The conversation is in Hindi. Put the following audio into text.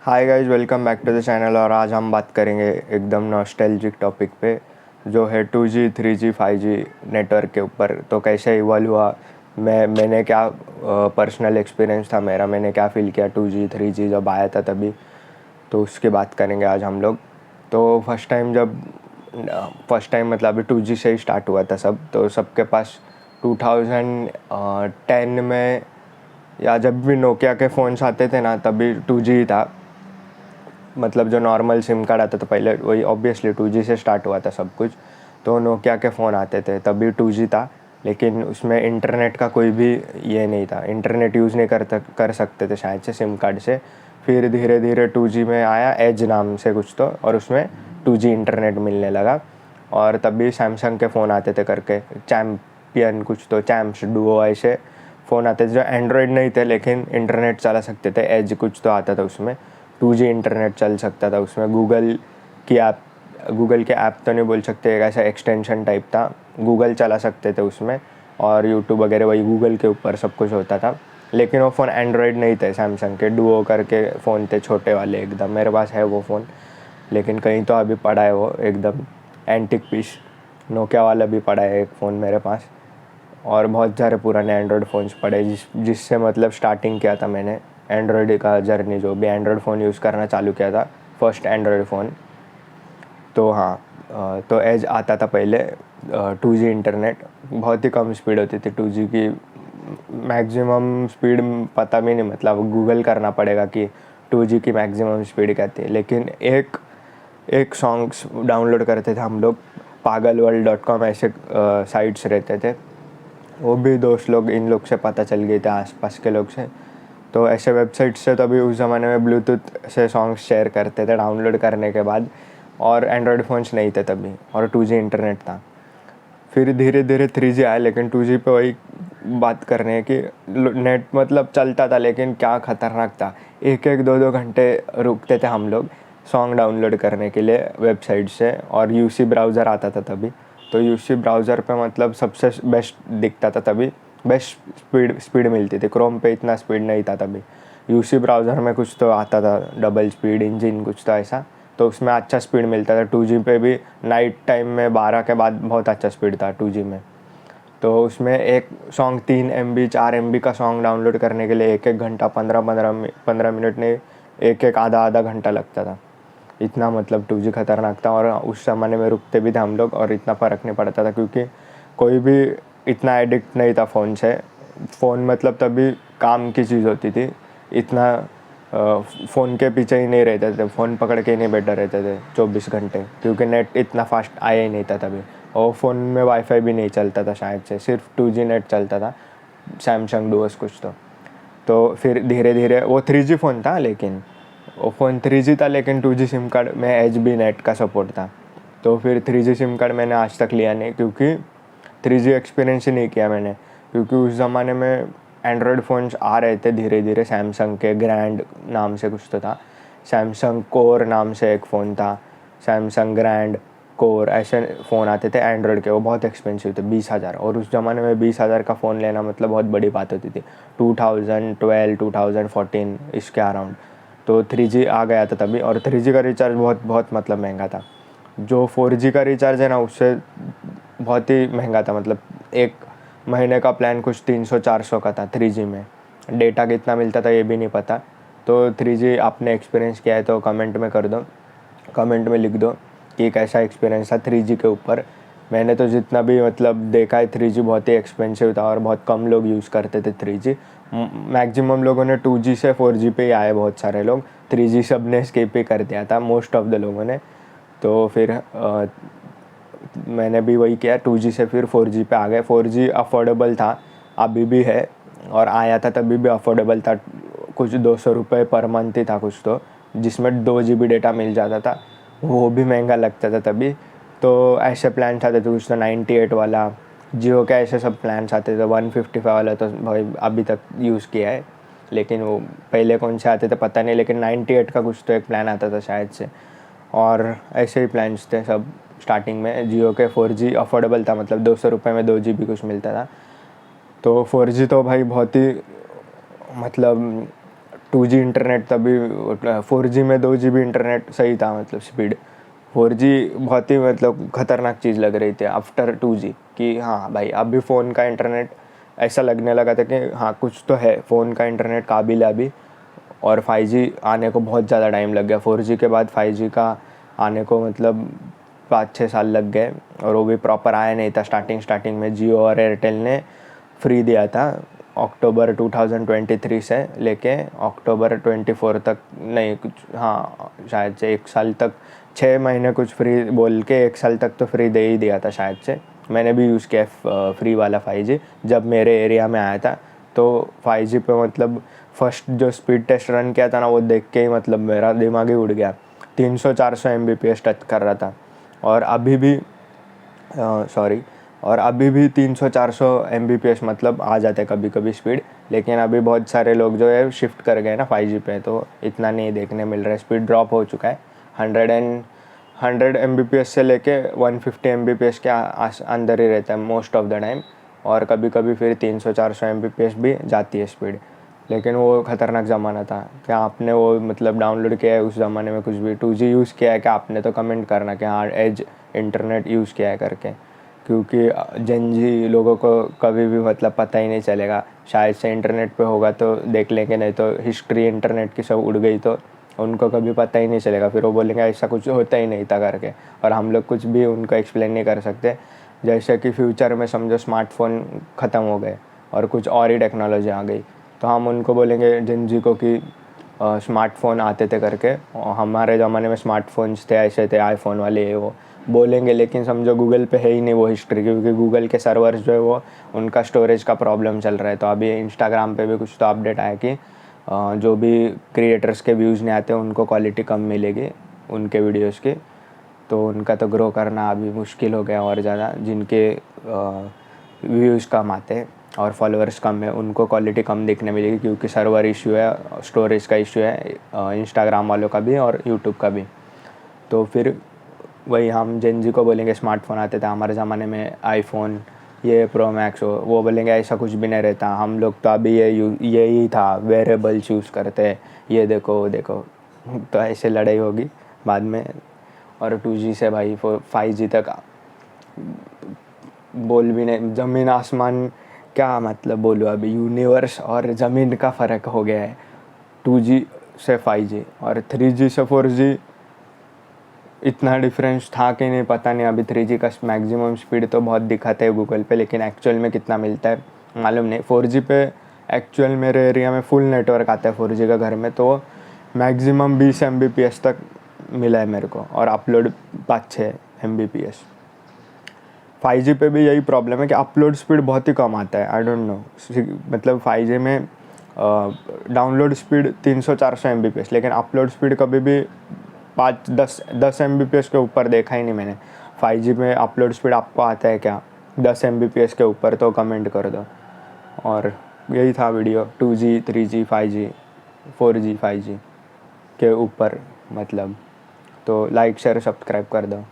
Hi guys, welcome back to the channel. और आज हम बात करेंगे एकदम नॉस्टैल्जिक टॉपिक पे, जो है 2G 3G 5G नेटवर्क के ऊपर। तो कैसे इवॉल्व हुआ, मैंने क्या पर्सनल एक्सपीरियंस था मेरा, मैंने क्या फ़ील किया 2G 3G जब आया था तभी। तो उसकी बात करेंगे आज हम लोग। तो फर्स्ट टाइम मतलब अभी 2G से ही स्टार्ट हुआ था सब। तो सबके पास 2010 में या जब भी नोकिया के फ़ोन्स आते थे ना, तभी 2G ही था। मतलब जो नॉर्मल सिम कार्ड आता था पहले, वही ऑब्वियसली 2G से स्टार्ट हुआ था सब कुछ। तो नोकिया के फ़ोन आते थे तभी 2G था, लेकिन उसमें इंटरनेट का कोई भी ये नहीं था। इंटरनेट यूज़ नहीं कर सकते थे शायद से सिम कार्ड से। फिर धीरे धीरे 2G में आया एज नाम से कुछ तो, और उसमें 2G इंटरनेट मिलने लगा। और तभी सैमसंग के फ़ोन आते थे करके, चैम्पियन कुछ तो, चैम्प्स डुओ ऐसे फ़ोन आते थे जो एंड्रॉयड नहीं थे लेकिन इंटरनेट चला सकते थे। एज कुछ तो आता था उसमें, 2G इंटरनेट चल सकता था उसमें। गूगल के ऐप तो नहीं बोल सकते, एक ऐसा एक्सटेंशन टाइप था, गूगल चला सकते थे उसमें। और यूट्यूब वगैरह वही गूगल के ऊपर सब कुछ होता था। लेकिन वो फ़ोन एंड्रॉयड नहीं थे, सैमसंग के डुओ करके फ़ोन थे, छोटे वाले एकदम। मेरे पास है वो फ़ोन, लेकिन कहीं तो अभी पड़ा है वो एकदम एंटिक पीस। नोकिया वाला भी पड़ा है एक फ़ोन मेरे पास, और बहुत सारे पुराने एंड्रॉयड फ़ोन्स पड़े जिससे मतलब स्टार्टिंग किया था मैंने एंड्रॉयड का जर्नी। जो भी एंड्रॉयड फ़ोन यूज़ करना चालू किया था, फर्स्ट एंड्रॉयड फ़ोन। तो हाँ, तो एज आता था पहले 2G इंटरनेट। बहुत ही कम स्पीड होती थी 2G की, मैक्सिमम स्पीड पता भी नहीं, मतलब गूगल करना पड़ेगा कि 2G की मैक्सिमम स्पीड क्या थी। लेकिन एक एक सॉन्ग्स डाउनलोड करते थे हम लोग, pagalworld.com ऐसे साइट्स रहते थे। वो भी दोस्त लोग, इन लोग से पता चल गए थे, आसपास के लोग से। तो ऐसे वेबसाइट से तभी उस ज़माने में ब्लूटूथ से सॉन्ग्स शेयर करते थे डाउनलोड करने के बाद। और एंड्रॉयड फ़ोन्स नहीं थे तभी, और 2G इंटरनेट था। फिर धीरे धीरे 3G आया, लेकिन 2G पे वही बात कर रहे हैं कि नेट मतलब चलता था, लेकिन क्या ख़तरनाक था। एक एक दो दो घंटे रुकते थे हम लोग सॉन्ग डाउनलोड करने के लिए वेबसाइट से। और यूसी ब्राउज़र आता था तभी, तो यूसी ब्राउज़र पे मतलब सबसे बेस्ट दिखता था तभी, बेस्ट स्पीड मिलती थी। क्रोम पे इतना स्पीड नहीं था तभी। यूसी ब्राउज़र में कुछ तो आता था, डबल स्पीड इंजन कुछ तो ऐसा, तो उसमें अच्छा स्पीड मिलता था। 2G पे भी नाइट टाइम में 12 के बाद बहुत अच्छा स्पीड था 2G में। तो उसमें एक सॉन्ग 3 MB 4 MB का सॉन्ग डाउनलोड करने के लिए एक एक घंटा, 15 मिनट नहीं, एक एक आधा घंटा लगता था। इतना मतलब 2G खतरनाक था। और उस ज़माने में रुकते भी थे हम लोग, और इतना फ़र्क नहीं पड़ता था क्योंकि कोई भी इतना एडिक्ट नहीं था फ़ोन से। फ़ोन मतलब तभी काम की चीज़ होती थी। इतना फ़ोन के पीछे ही नहीं रहते थे, फ़ोन पकड़ के ही नहीं बैठे रहते थे 24 घंटे, क्योंकि नेट इतना फास्ट आया ही नहीं था तभी। और फ़ोन में वाईफाई भी नहीं चलता था शायद से, सिर्फ 2G नेट चलता था, सैमसंग डुओस कुछ तो फिर धीरे धीरे वो 3G फ़ोन था, लेकिन वो फ़ोन 3G था, लेकिन 2G सिम कार्ड में HB नेट का सपोर्ट था। तो फिर 3G सिम कार्ड मैंने आज तक लिया नहीं, क्योंकि 3G एक्सपीरियंस ही नहीं किया मैंने। क्योंकि उस ज़माने में एंड्रॉयड फ़ोन्स आ रहे थे धीरे धीरे, सैमसंग के ग्रैंड नाम से कुछ तो था, सैमसंग कोर नाम से एक फ़ोन था, सैमसंग ग्रैंड कोर, ऐसे फ़ोन आते थे एंड्रॉयड के। वो बहुत एक्सपेंसिव थे, 20,000। और उस ज़माने में 20,000 का फ़ोन लेना मतलब बहुत बड़ी बात होती थी, 2012 2014 इसके अराउंड। तो 3G आ गया था तभी, और 3G का रिचार्ज बहुत बहुत मतलब महंगा था। जो 4G का रिचार्ज है ना, उससे बहुत ही महंगा था। मतलब एक महीने का प्लान कुछ 300-400 का था 3G में। डेटा कितना मिलता था ये भी नहीं पता। तो 3G आपने एक्सपीरियंस किया है तो कमेंट में कर दो, कमेंट में लिख दो कि कैसा एक्सपीरियंस था 3G के ऊपर। मैंने तो जितना भी मतलब देखा है, 3G बहुत ही एक्सपेंसिव था और बहुत कम लोग यूज़ करते थे 3G। मैक्सिमम लोगों ने 2G से 4G पे ही आए, बहुत सारे लोग 3G सब ने स्किप ही कर दिया था, मोस्ट ऑफ द लोगों ने। तो फिर मैंने भी वही किया, 2G से फिर 4G पे आ गए। 4G अफोर्डेबल था, अभी भी है, और आया था तभी भी अफोर्डेबल था। कुछ 200 रुपये पर मंथ ही था कुछ तो, जिसमें 2 GB डेटा मिल जाता था। वो भी महंगा लगता था तभी। तो ऐसे प्लान आते थे कुछ तो 98 वाला, जियो के ऐसे सब प्लान्स आते थे। 155 वाला तो भाई अभी तक यूज़ किया है, लेकिन वो पहले कौन से आते थे पता नहीं, लेकिन 98 का कुछ तो एक प्लान आता था शायद से। और ऐसे ही प्लान्स थे सब स्टार्टिंग में। जियो के 4G अफोर्डेबल था, मतलब 200 रुपये में 2 GB कुछ मिलता था। तो 4G तो भाई बहुत ही मतलब 2G इंटरनेट तभी 4G में 2 GB इंटरनेट सही था, मतलब स्पीड। 4G बहुत ही मतलब ख़तरनाक चीज़ लग रही थी आफ्टर 2G कि हाँ भाई अभी फ़ोन का इंटरनेट ऐसा लगने लगा था कि हाँ कुछ तो है, फ़ोन का इंटरनेट काबिल है अभी। और 5G आने को बहुत ज़्यादा टाइम लग गया। 4G के बाद 5G का आने को मतलब 5-6 साल लग गए, और वो भी प्रॉपर आया नहीं था। स्टार्टिंग में जियो और एयरटेल ने फ्री दिया था अक्टूबर 2023 से लेके अक्टूबर 24 तक, नहीं कुछ हाँ शायद से 1 साल तक, 6 महीने कुछ फ्री बोल के 1 साल तक तो फ्री दे ही दिया था शायद से। मैंने भी यूज़ किया फ्री वाला 5G जब मेरे एरिया में आया था। तो 5G पे मतलब फर्स्ट जो स्पीड टेस्ट रन किया था ना, वो देख के ही मतलब मेरा दिमाग ही उड़ गया। 300-400 MBPS टच कर रहा था। और अभी भी और अभी भी 300-400 MBPS मतलब आ जाते हैं कभी कभी स्पीड। लेकिन अभी बहुत सारे लोग जो है शिफ्ट कर गए ना 5G पे, तो इतना नहीं देखने मिल रहा है, स्पीड ड्रॉप हो चुका है। 100 MBPS से लेके 150 MBPS के अंदर ही रहता है मोस्ट ऑफ द टाइम। और कभी कभी फिर 300-400 MBPS भी जाती है स्पीड। लेकिन वो ख़तरनाक ज़माना था। क्या आपने वो मतलब डाउनलोड किया है उस ज़माने में कुछ भी 2G यूज़ किया है क्या आपने? तो कमेंट करना कि हाँ एज इंटरनेट यूज़ किया है करके। क्योंकि जेन जी लोगों को कभी भी मतलब पता ही नहीं चलेगा। शायद से इंटरनेट पे होगा तो देख लेंगे, नहीं तो हिस्ट्री इंटरनेट की सब उड़ गई तो उनको कभी पता ही नहीं चलेगा। फिर वो बोलेंगे ऐसा कुछ होता ही नहीं था करके, और हम लोग कुछ भी उनको एक्सप्लेन नहीं कर सकते। जैसे कि फ्यूचर में समझो स्मार्टफ़ोन ख़त्म हो गए और कुछ और ही टेक्नोलॉजी आ गई, तो हम उनको बोलेंगे जेन जी को कि स्मार्टफ़ोन आते थे करके, हमारे ज़माने में स्मार्टफ़ोन्स थे, ऐसे थे आईफोन वाले वो बोलेंगे। लेकिन समझो गूगल पे है ही नहीं वो हिस्ट्री, क्योंकि गूगल के सर्वर्स जो है वो उनका स्टोरेज का प्रॉब्लम चल रहा है। तो अभी इंस्टाग्राम पे भी कुछ तो अपडेट आया कि जो भी क्रिएटर्स के व्यूज़ नहीं आते उनको क्वालिटी कम मिलेगी उनके वीडियोज़ की। तो उनका तो ग्रो करना अभी मुश्किल हो गया और ज़्यादा। जिनके व्यूज़ कम आते हैं और फॉलोअर्स कम है उनको क्वालिटी कम देखने मिलेगी, क्योंकि सर्वर इशू है, स्टोरेज का इशू है इंस्टाग्राम वालों का भी और यूट्यूब का भी। तो फिर वही हम जेन जी को बोलेंगे स्मार्टफ़ोन आते थे हमारे ज़माने में, आईफोन ये प्रो मैक्स हो, वो बोलेंगे ऐसा कुछ भी नहीं रहता, हम लोग तो अभी यही था वेरेबल्स यूज़ करते, ये देखो वो देखो। तो ऐसे लड़ाई होगी बाद में। और 2G से भाई 5G तक बोल भी नहीं, ज़मीन आसमान क्या मतलब बोलूँ अभी, यूनिवर्स और ज़मीन का फ़र्क हो गया है 2G से 5G। और 3G से 4G इतना डिफरेंस था कि नहीं पता नहीं। अभी 3G का मैक्सिमम स्पीड तो बहुत दिखाते हैं गूगल पे, लेकिन एक्चुअल में कितना मिलता है मालूम नहीं। 4G पे एक्चुअल मेरे एरिया में फुल नेटवर्क आता है 4G का घर में, तो मैक्सिमम 20 MBPS तक मिला है मेरे को, और अपलोड 5-6 MBPS। 5G पे भी यही प्रॉब्लम है कि अपलोड स्पीड बहुत ही कम आता है, आई डोंट नो। मतलब 5G में डाउनलोड स्पीड 300-400 MBPS, लेकिन अपलोड स्पीड कभी भी 5-10 MBPS के ऊपर देखा ही नहीं मैंने। 5G में अपलोड स्पीड आपको आता है क्या 10 MBPS के ऊपर? तो कमेंट कर दो। और यही था video 2G 3G 5G 4G 5G के ऊपर मतलब। तो लाइक शेयर सब्सक्राइब कर दो।